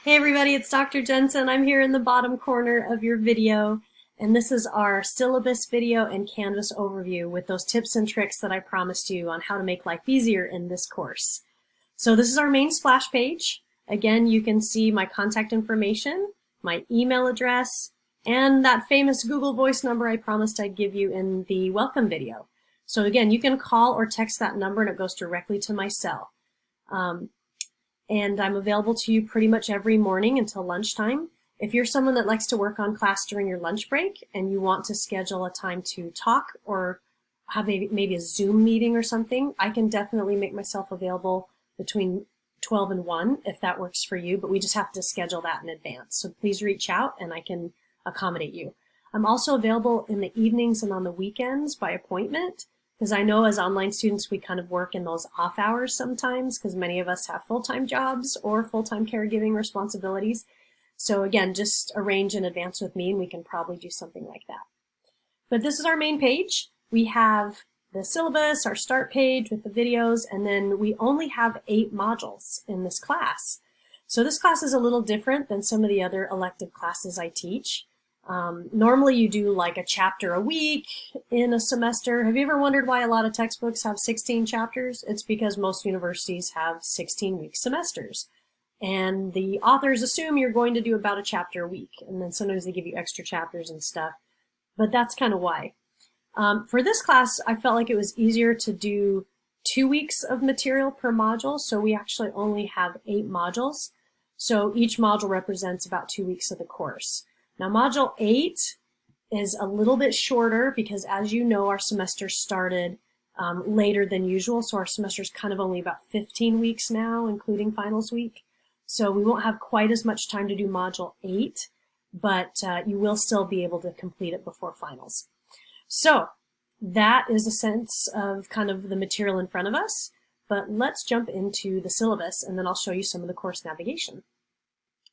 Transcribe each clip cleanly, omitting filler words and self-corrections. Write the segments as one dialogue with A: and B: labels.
A: Hey everybody, it's Dr. Jensen. I'm here in the bottom corner of your video, and this is our syllabus video and Canvas overview with those tips and tricks that I promised you on how to make life easier in this course. So this is our main splash page. Again, you can see my contact information, my email address, and that famous Google Voice number I promised I'd give you in the welcome video. So again, you can call or text that number and it goes directly to my cell. And I'm available to you pretty much every morning until lunchtime. If you're someone that likes to work on class during your lunch break and you want to schedule a time to talk or have maybe a Zoom meeting or something, I can definitely make myself available between 12 and 1 if that works for you, but we just have to schedule that in advance. So please reach out and I can accommodate you. I'm also available in the evenings and on the weekends by appointment, because I know as online students we kind of work in those off hours sometimes because many of us have full-time jobs or full-time caregiving responsibilities. So again, just arrange in advance with me and we can probably do something like that. But this is our main page. We have the syllabus, our start page with the videos, and then we only have 8 modules in this class. So this class is a little different than some of the other elective classes I teach. Normally you do like a chapter a week in a semester. Have you ever wondered why a lot of textbooks have 16 chapters? It's because most universities have 16-week semesters. And the authors assume you're going to do about a chapter a week. And then sometimes they give you extra chapters and stuff. But that's kind of why. For this class, I felt like it was easier to do 2 weeks of material per module. So we actually only have 8 modules. So each module represents about 2 weeks of the course. Now, Module 8 is a little bit shorter because, as you know, our semester started later than usual, so our semester is kind of only about 15 weeks now, including finals week. So we won't have quite as much time to do Module 8, but you will still be able to complete it before finals. So that is a sense of kind of the material in front of us, but let's jump into the syllabus, and then I'll show you some of the course navigation.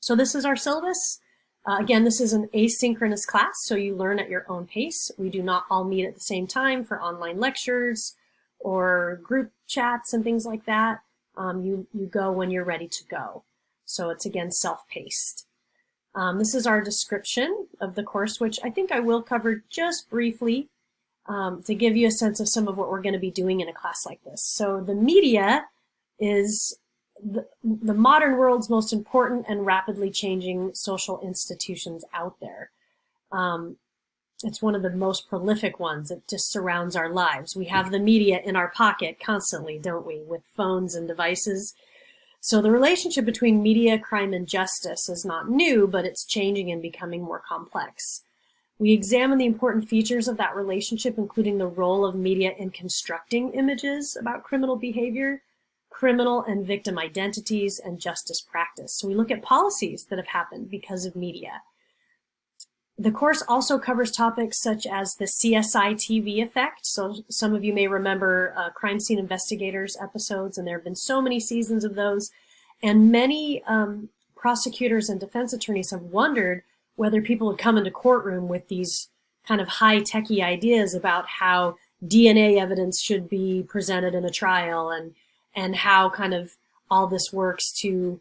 A: So this is our syllabus. Again, this is an asynchronous class, so you learn at your own pace. We do not all meet at the same time for online lectures or group chats and things like that. You go when you're ready to go. So it's, again, self-paced. This is our description of the course, which I think I will cover just briefly to give you a sense of some of what we're going to be doing in a class like this. So the media is the modern world's most important and rapidly changing social institutions out there. It's one of the most prolific ones. It just surrounds our lives. We have the media in our pocket constantly, don't we, with phones and devices. So the relationship between media, crime, and justice is not new, but it's changing and becoming more complex. We examine the important features of that relationship, including the role of media in constructing images about criminal behavior, criminal and victim identities, and justice practice. So we look at policies that have happened because of media. The course also covers topics such as the CSI TV effect. So some of you may remember crime scene investigators episodes, and there have been so many seasons of those. And many prosecutors and defense attorneys have wondered whether people would come into courtroom with these kind of high-techy ideas about how DNA evidence should be presented in a trial and how kind of all this works to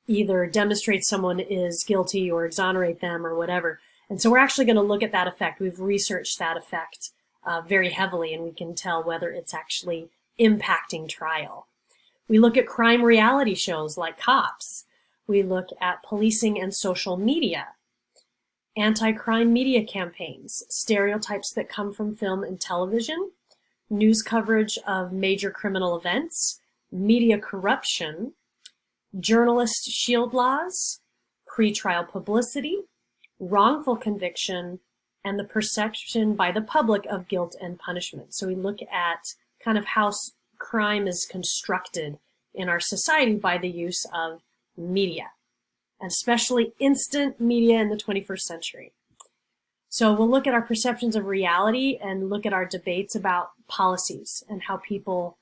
A: either demonstrate someone is guilty or exonerate them or whatever. And so we're actually going to look at that effect. We've researched that effect very heavily, and we can tell whether it's actually impacting trial. We look at crime reality shows like Cops. We look at policing and social media, anti-crime media campaigns, stereotypes that come from film and television, news coverage of major criminal events, media corruption, journalist shield laws, pretrial publicity, wrongful conviction, and the perception by the public of guilt and punishment. So we look at kind of how crime is constructed in our society by the use of media, especially instant media in the 21st century. So we'll look at our perceptions of reality and look at our debates about policies and how people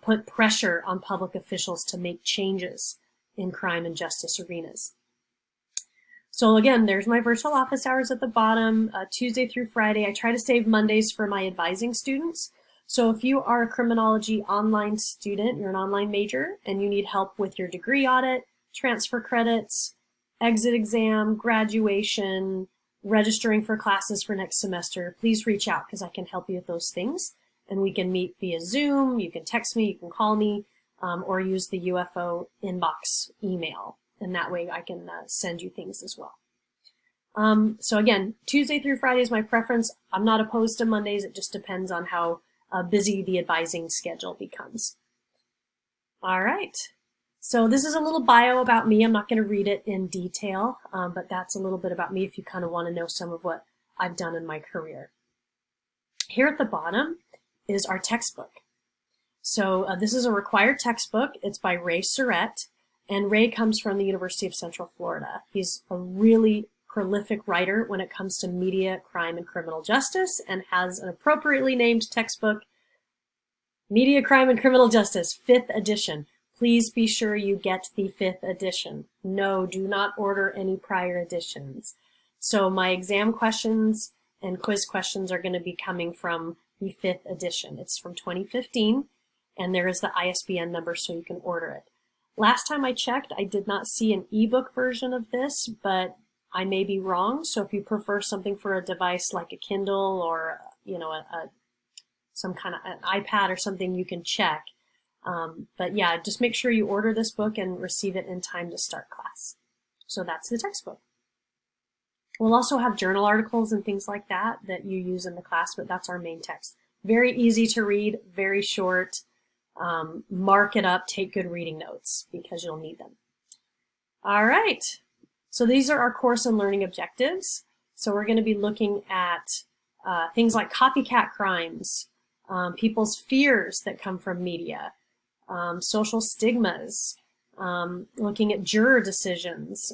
A: put pressure on public officials to make changes in crime and justice arenas. So again, there's my virtual office hours at the bottom, Tuesday through Friday. I try to save Mondays for my advising students. So if you are a criminology online student, you're an online major, and you need help with your degree audit, transfer credits, exit exam, graduation, registering for classes for next semester, please reach out because I can help you with those things. And we can meet via Zoom, you can text me, you can call me, or use the UFO inbox email. And that way I can send you things as well. So again, Tuesday through Friday is my preference. I'm not opposed to Mondays. It just depends on how busy the advising schedule becomes. All right. So this is a little bio about me. I'm not going to read it in detail, but that's a little bit about me if you kind of want to know some of what I've done in my career. Here at the bottom is our textbook. So this is a required textbook. It's by Ray Surrett, and Ray comes from the University of Central Florida. He's a really prolific writer when it comes to media, crime, and criminal justice, and has an appropriately named textbook, Media, Crime, and Criminal Justice, 5th edition. Please be sure you get the 5th edition. No, do not order any prior editions. So my exam questions and quiz questions are going to be coming from the 5th edition. It's from 2015, and there is the ISBN number so you can order it. Last time I checked, I did not see an ebook version of this, but I may be wrong. So if you prefer something for a device like a Kindle or, you know, some kind of an iPad or something, you can check. But yeah, just make sure you order this book and receive it in time to start class. So that's the textbook. We'll also have journal articles and things like that that you use in the class, but that's our main text. Very easy to read, very short. Mark it up, take good reading notes because you'll need them. All right. So these are our course and learning objectives. So we're going to be looking at things like copycat crimes, people's fears that come from media, social stigmas, looking at juror decisions,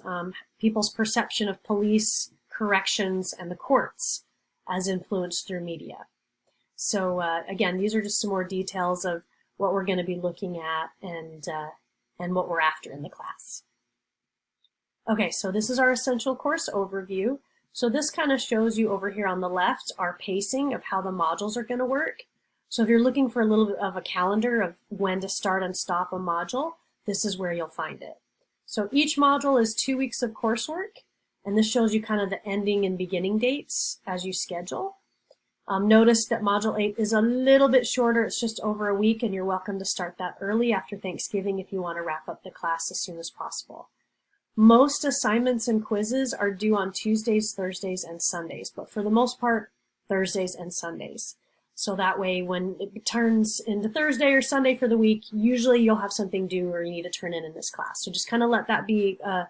A: people's perception of police, corrections, and the courts as influenced through media. So again, these are just some more details of what we're going to be looking at and what we're after in the class. Okay, so this is our essential course overview. So this kind of shows you over here on the left our pacing of how the modules are going to work. So if you're looking for a little bit of a calendar of when to start and stop a module, this is where you'll find it. So each module is 2 weeks of coursework, and this shows you kind of the ending and beginning dates as you schedule. Notice that Module 8 is a little bit shorter. It's just over a week, and you're welcome to start that early after Thanksgiving if you want to wrap up the class as soon as possible. Most assignments and quizzes are due on Tuesdays, Thursdays, and Sundays, but for the most part, Thursdays and Sundays. So that way, when it turns into Thursday or Sunday for the week, usually you'll have something due or you need to turn in this class. So just kind of let that be a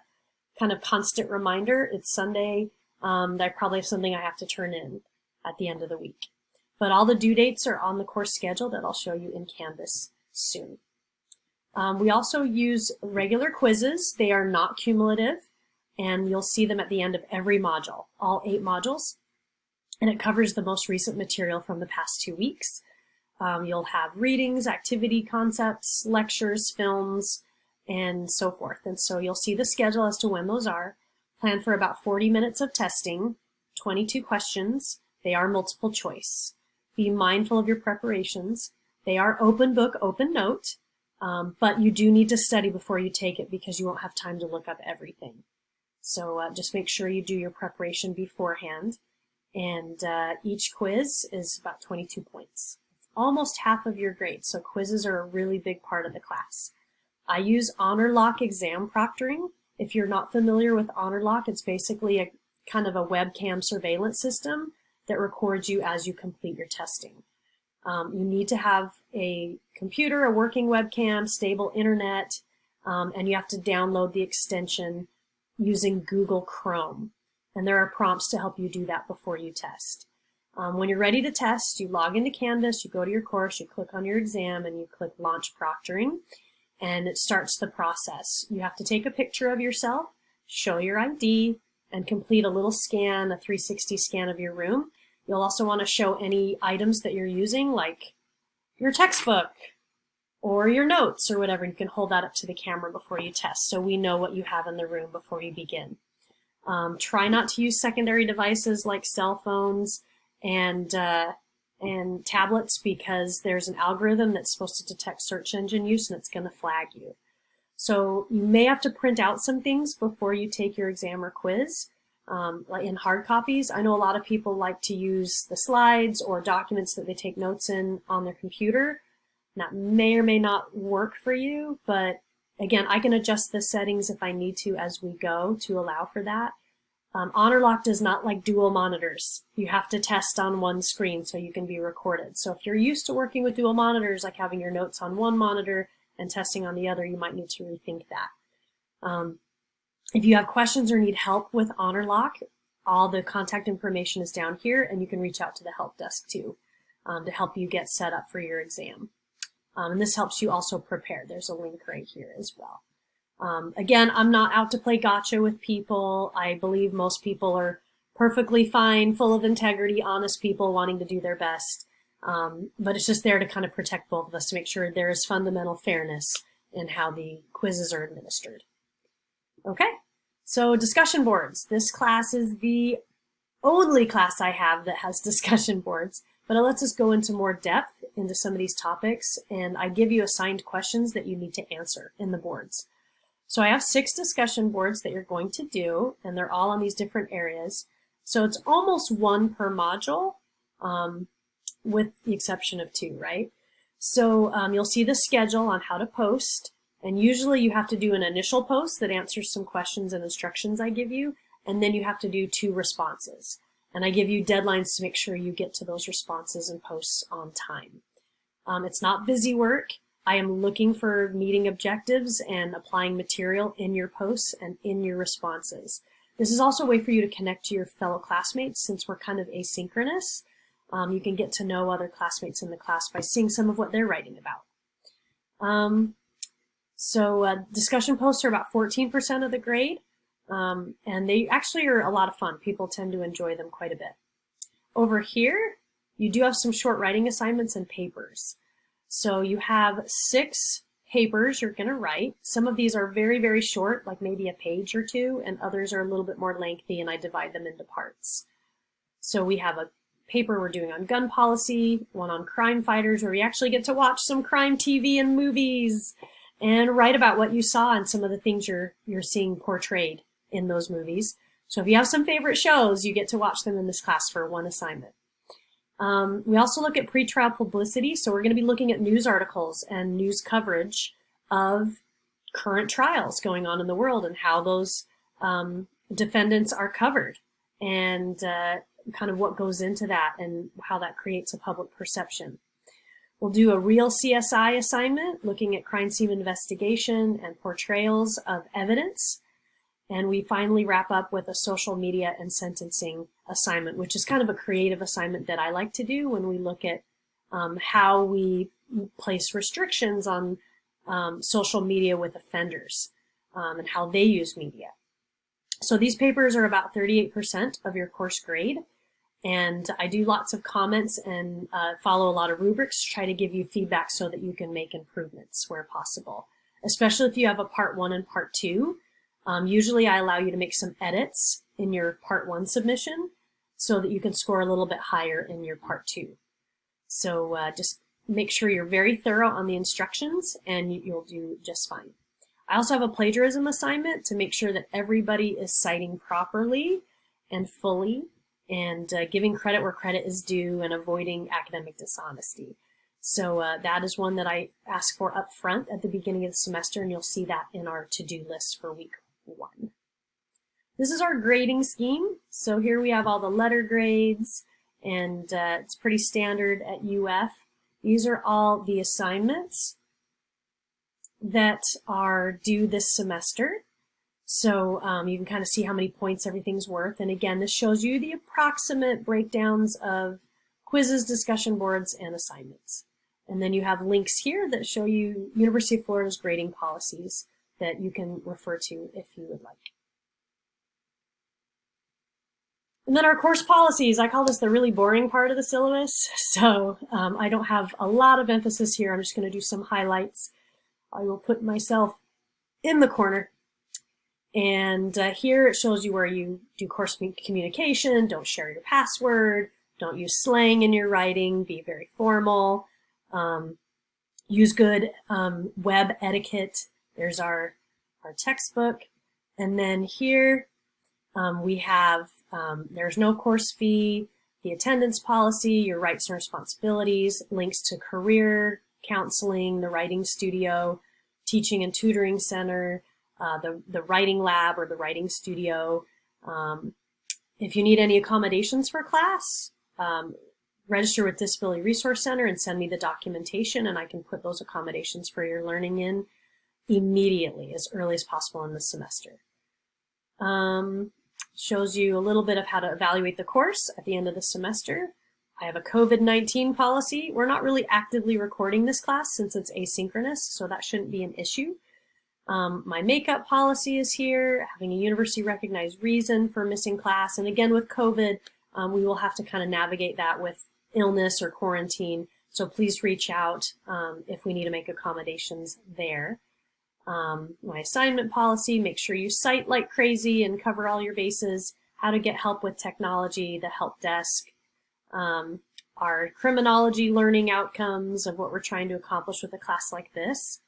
A: kind of constant reminder. It's Sunday. I probably have something I have to turn in at the end of the week. But all the due dates are on the course schedule that I'll show you in Canvas soon. We also use regular quizzes. They are not cumulative, and you'll see them at the end of every module, all 8 modules. And it covers the most recent material from the past 2 weeks. You'll have readings, activity concepts, lectures, films, and so forth. And so you'll see the schedule as to when those are. Plan for about 40 minutes of testing, 22 questions. They are multiple choice. Be mindful of your preparations. They are open book, open note, but you do need to study before you take it because you won't have time to look up everything. So just make sure you do your preparation beforehand. And each quiz is about 22 points. It's almost half of your grade, so quizzes are a really big part of the class. I use HonorLock exam proctoring. If you're not familiar with HonorLock, it's basically a kind of a webcam surveillance system that records you as you complete your testing. You need to have a computer, a working webcam, stable internet, and you have to download the extension using Google Chrome. And there are prompts to help you do that before you test. When you're ready to test, you log into Canvas, you go to your course, you click on your exam, and you click Launch Proctoring, and it starts the process. You have to take a picture of yourself, show your ID, and complete a little scan, a 360 scan of your room. You'll also want to show any items that you're using, like your textbook or your notes or whatever. You can hold that up to the camera before you test so we know what you have in the room before you begin. Try not to use secondary devices like cell phones and tablets because there's an algorithm that's supposed to detect search engine use and it's going to flag you. So you may have to print out some things before you take your exam or quiz, like in hard copies. I know a lot of people like to use the slides or documents that they take notes in on their computer. That may or may not work for you, but again, I can adjust the settings if I need to as we go to allow for that. HonorLock does not like dual monitors. You have to test on one screen so you can be recorded. So if you're used to working with dual monitors, like having your notes on one monitor and testing on the other, you might need to rethink that. If you have questions or need help with HonorLock, all the contact information is down here, and you can reach out to the help desk too to help you get set up for your exam. And this helps you also prepare. There's a link right here as well. Again, I'm not out to play gotcha with people. I believe most people are perfectly fine, full of integrity, honest people wanting to do their best. But it's just there to kind of protect both of us to make sure there is fundamental fairness in how the quizzes are administered. Okay, so discussion boards. This class is the only class I have that has discussion boards, but it lets us go into more depth into some of these topics, and I give you assigned questions that you need to answer in the boards. So I have 6 discussion boards that you're going to do, and they're all on these different areas. So it's almost 1 per module, with the exception of 2, right? So you'll see the schedule on how to post, and usually you have to do an initial post that answers some questions and instructions I give you, and then you have to do 2 responses. And I give you deadlines to make sure you get to those responses and posts on time. It's not busy work. I am looking for meeting objectives and applying material in your posts and in your responses. This is also a way for you to connect to your fellow classmates since we're kind of asynchronous. You can get to know other classmates in the class by seeing some of what they're writing about. Discussion posts are about 14% of the grade, and they actually are a lot of fun. People tend to enjoy them quite a bit. Over here, you do have some short writing assignments and papers. So you have 6 papers you're going to write. Some of these are very, very short, like maybe a page or 2, and others are a little bit more lengthy, and I divide them into parts. So we have a paper we're doing on gun policy, one on crime fighters, where we actually get to watch some crime TV and movies and write about what you saw and some of the things you're seeing portrayed in those movies. So if you have some favorite shows, you get to watch them in this class for 1 assignment. We also look at pretrial publicity, so we're going to be looking at news articles and news coverage of current trials going on in the world and how those defendants are covered and kind of what goes into that and how that creates a public perception. We'll do a real CSI assignment looking at crime scene investigation and portrayals of evidence. And we finally wrap up with a social media and sentencing assignment, which is kind of a creative assignment that I like to do when we look at how we place restrictions on social media with offenders and how they use media. So these papers are about 38% of your course grade. And I do lots of comments and follow a lot of rubrics to try to give you feedback so that you can make improvements where possible, especially if you have a part 1 and part 2. Usually I allow you to make some edits in your part 1 submission so that you can score a little bit higher in your part 2. So just make sure you're very thorough on the instructions and you'll do just fine. I also have a plagiarism assignment to make sure that everybody is citing properly and fully and giving credit where credit is due and avoiding academic dishonesty. So that is one that I ask for up front at the beginning of the semester, and you'll see that in our to-do list for week 1. This is our grading scheme. So here we have all the letter grades, and it's pretty standard at UF. These are all the assignments that are due this semester. So you can kind of see how many points everything's worth. And again, this shows you the approximate breakdowns of quizzes, discussion boards, and assignments. And then you have links here that show you University of Florida's grading policies that you can refer to if you would like. And then our course policies, I call this the really boring part of the syllabus. So I don't have a lot of emphasis here. I'm just going to do some highlights. I will put myself in the corner. And here it shows you where you do course communication, don't share your password, don't use slang in your writing, be very formal, use good web etiquette. There's our textbook. And then here we have, there's no course fee, the attendance policy, your rights and responsibilities, links to career counseling, the writing studio, teaching and tutoring center, the writing lab or the writing studio. If you need any accommodations for class, register with Disability Resource Center and send me the documentation, and I can put those accommodations for your learning in immediately, as early as possible in the semester. Shows you a little bit of how to evaluate the course at the end of the semester. I have a COVID-19 policy. We're not really actively recording this class since it's asynchronous, so that shouldn't be an issue. My makeup policy is here, having a university recognized reason for missing class. And again, with COVID, we will have to kind of navigate that with illness or quarantine. So please reach out if we need to make accommodations there. My assignment policy, make sure you cite like crazy and cover all your bases. How to get help with technology, the help desk. Our criminology learning outcomes of what we're trying to accomplish with a class like this.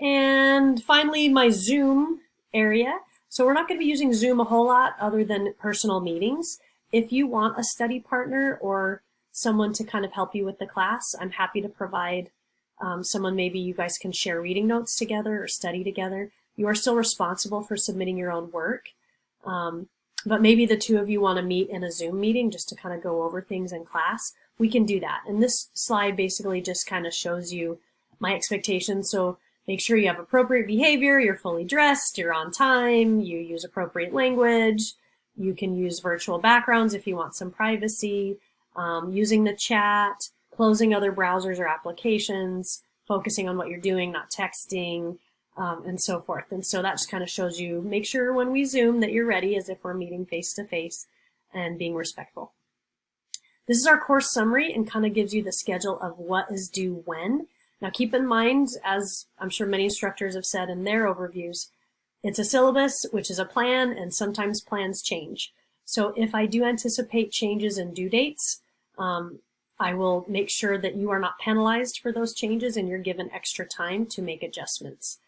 A: And finally, my Zoom area. So we're not going to be using Zoom a whole lot other than personal meetings. If you want a study partner or someone to kind of help you with the class, I'm happy to provide someone. Maybe you guys can share reading notes together or study together. You are still responsible for submitting your own work. But maybe the two of you want to meet in a Zoom meeting just to kind of go over things in class. We can do that. And this slide basically just kind of shows you my expectations. So make sure you have appropriate behavior, you're fully dressed, you're on time, you use appropriate language, you can use virtual backgrounds if you want some privacy, using the chat, closing other browsers or applications, focusing on what you're doing, not texting, and so forth. And so that just kind of shows you, make sure when we Zoom that you're ready as if we're meeting face to face and being respectful. This is our course summary and kind of gives you the schedule of what is due when. Now keep in mind, as I'm sure many instructors have said in their overviews, it's a syllabus, which is a plan, and sometimes plans change. So if I do anticipate changes in due dates, I will make sure that you are not penalized for those changes and you're given extra time to make adjustments.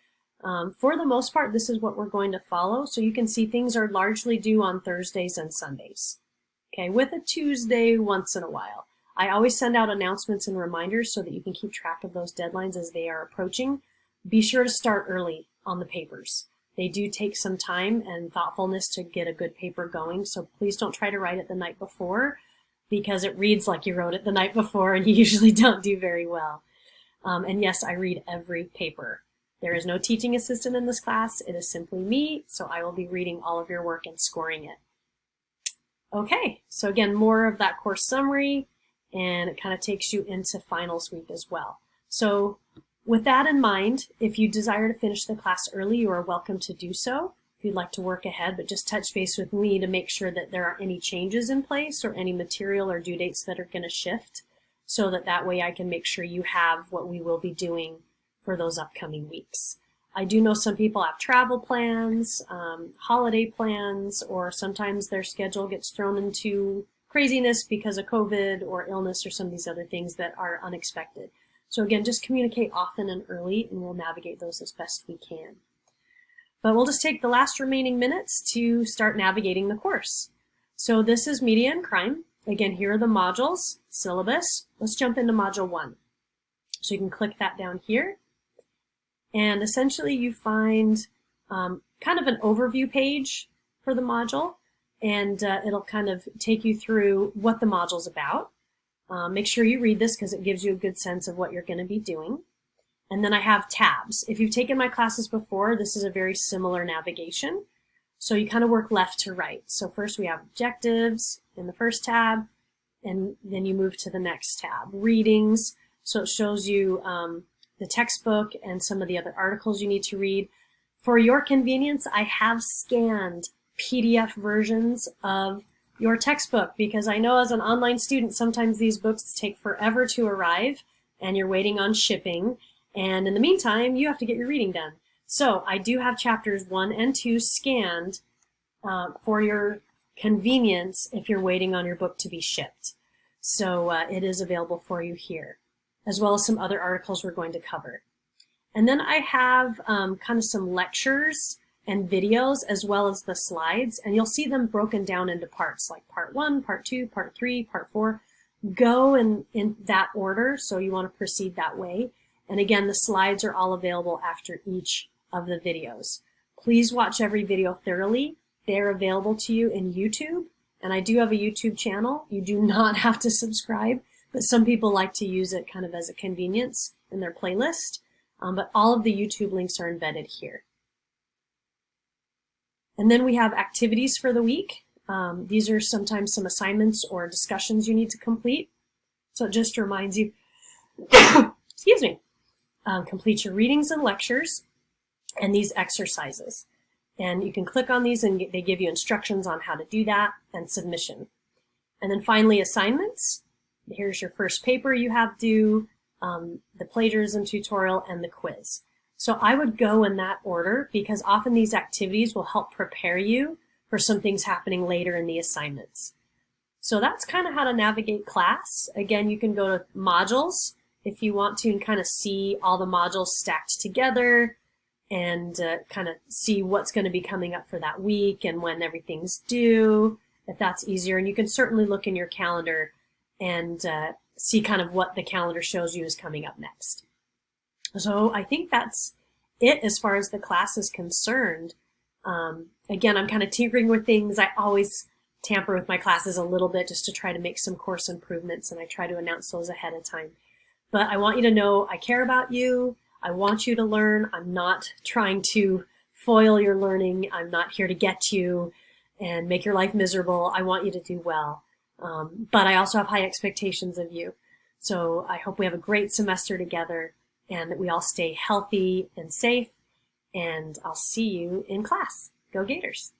A: For the most part, this is what we're going to follow. So you can see things are largely due on Thursdays and Sundays. Okay, with a Tuesday once in a while. I always send out announcements and reminders so that you can keep track of those deadlines as they are approaching. Be sure to start early on the papers. They do take some time and thoughtfulness to get a good paper going, so please don't try to write it the night before because it reads like you wrote it the night before and you usually don't do very well. And yes, I read every paper. There is no teaching assistant in this class. It is simply me, so I will be reading all of your work and scoring it. Okay, so again, more of that course summary, and it kind of takes you into finals week as well. So with that in mind, if you desire to finish the class early, you are welcome to do so. If you'd like to work ahead, but just touch base with me to make sure that there aren't any changes in place or any material or due dates that are going to shift, so that way I can make sure you have what we will be doing for those upcoming weeks. I do know some people have travel plans, holiday plans, or sometimes their schedule gets thrown into craziness because of COVID or illness or some of these other things that are unexpected. So again, just communicate often and early and we'll navigate those as best we can. But we'll just take the last remaining minutes to start navigating the course. So this is Media and Crime. Again, here are the modules, syllabus. Let's jump into module 1. So you can click that down here. And essentially you find kind of an overview page for the module, and it'll kind of take you through what the module's about. Make sure you read this because it gives you a good sense of what you're going to be doing. And then I have tabs. If you've taken my classes before, this is a very similar navigation. So you kind of work left to right. So first we have objectives in the first tab, and then you move to the next tab. Readings, so it shows you the textbook and some of the other articles you need to read. For your convenience, I have scanned PDF versions of your textbook because I know as an online student, sometimes these books take forever to arrive and you're waiting on shipping. And in the meantime, you have to get your reading done. So I do have chapters 1 and 2 scanned for your convenience if you're waiting on your book to be shipped. So it is available for you here, as well as some other articles we're going to cover. And then I have kind of some lectures and videos as well as the slides, and you'll see them broken down into parts like part 1, part 2, part 3, part 4. Go in that order, so you want to proceed that way. And again, the slides are all available after each of the videos. Please watch every video thoroughly. They're available to you in YouTube, and I do have a YouTube channel. You do not have to subscribe, but some people like to use it kind of as a convenience in their playlist. But all of the YouTube links are embedded here. And then we have activities for the week. These are sometimes some assignments or discussions you need to complete. So it just reminds you, excuse me, complete your readings and lectures and these exercises. And you can click on these and they give you instructions on how to do that and submission. And then finally, assignments. Here's your first paper you have due, the plagiarism tutorial, and the quiz. So I would go in that order because often these activities will help prepare you for some things happening later in the assignments. So that's kind of how to navigate class. Again, you can go to modules if you want to and kind of see all the modules stacked together and kind of see what's going to be coming up for that week and when everything's due, if that's easier. And you can certainly look in your calendar and see kind of what the calendar shows you is coming up next. So I think that's it as far as the class is concerned. Again, I'm kind of tinkering with things. I always tamper with my classes a little bit just to try to make some course improvements, and I try to announce those ahead of time. But I want you to know I care about you. I want you to learn. I'm not trying to foil your learning. I'm not here to get you and make your life miserable. I want you to do well. But I also have high expectations of you. So I hope we have a great semester together and that we all stay healthy and safe. And I'll see you in class. Go Gators!